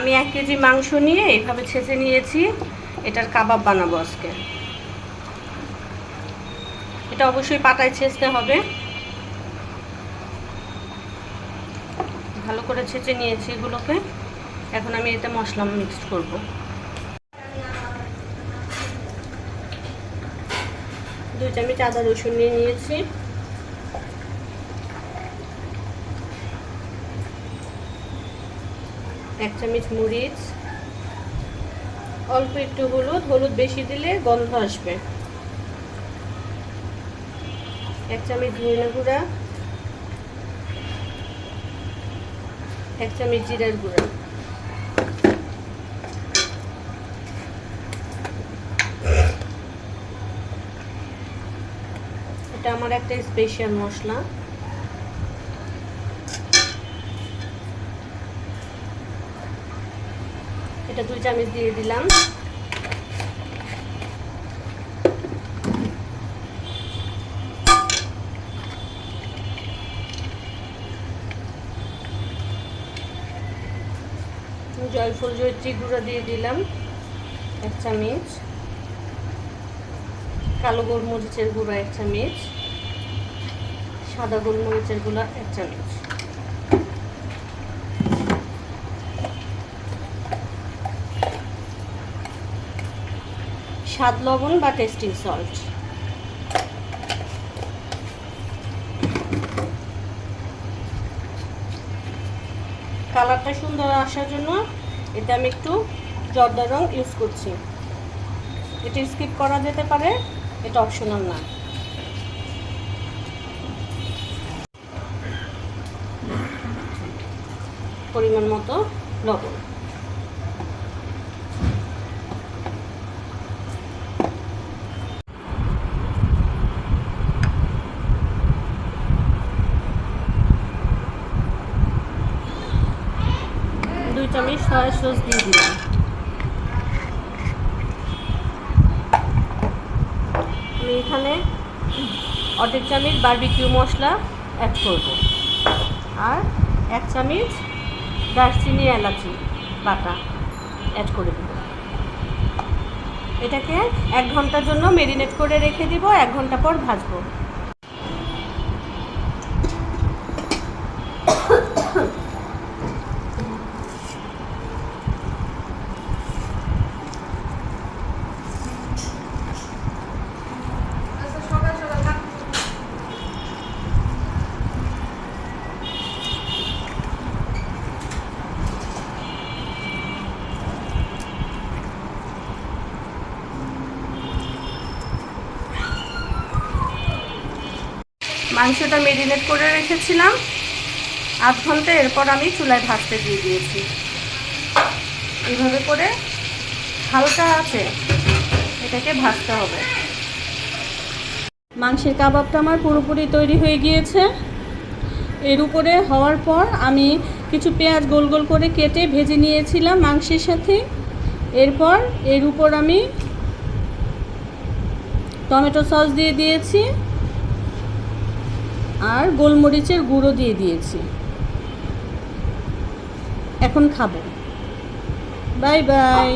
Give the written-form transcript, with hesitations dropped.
আমি 1 কেজি মাংস নিয়ে এইভাবে ছেঁচে নিয়েছি। এটার কাবাব বানাবো আজকে। এটা অবশ্যই পাটায় ছেঁচতে হবে। ভালো করে ছেঁচে নিয়েছি এগুলোকে। এখন আমি এতে মশলা মিক্স করব। 2 চামচ আদা রসুন নিয়ে নিয়েছি। 1 চামচ মরিচ, অল্প একটু হলুদ বেশি দিলে গন্ধ আসবে। 1 চামচ ধনিয়া গুঁড়া, 1 চামচ জিরার গুঁড়া। এটা আমার একটা স্পেশাল মশলা। এটা 2 চামচ দিয়ে দিলাম। জয়ফল জয়ত্রী গুঁড়া দিয়ে দিলাম 1 চামচ। কালো গোলমরিচের গুঁড়া 1 চামচ। সাদা গোলমরিচের গুঁড়া 1 চামচ। স্বাদ লবণ বা টেস্টিং সল্ট। কালারটা সুন্দর আসার জন্য এতে আমি একটু জর্দা রং ইউজ করছি। এটা স্কিপ করা যেতে পারে, এটা অপশনাল না। পরিমাণ মতো লবণ। দুই চামচ সয়া সস দিয়ে দিলাম। আমি এখানে 1.5 চামচ বারবিকিউ মশলা অ্যাড করব আর 1 চামচ দারচিনি এলাচি বাটা অ্যাড করে দেব। এটাকে 1 ঘন্টার জন্য মেরিনেট করে রেখে দিব। 1 ঘন্টা পর ভাজবো। মাংসটা মেরিনেট করে রেখেছিলাম 8 ঘন্টা। এরপর আমি চুলায় ভাজতে দিয়ে দিয়েছি। এইভাবে করে হালকা আছে এটাকে ভাজতে হবে। মাংসের কাবাবটা আমার পুরোপুরি তৈরি হয়ে গিয়েছে। এর উপরে হওয়ার পর আমি কিছু পেঁয়াজ গোল গোল করে কেটে ভেজে নিয়েছিলাম মাংসের সাথে। এরপর এর উপর আমি টমেটো সস দিয়ে দিয়েছি আর গোলমরিচের গুঁড়ো দিয়ে দিয়েছি। এখন খাবো। Bye bye.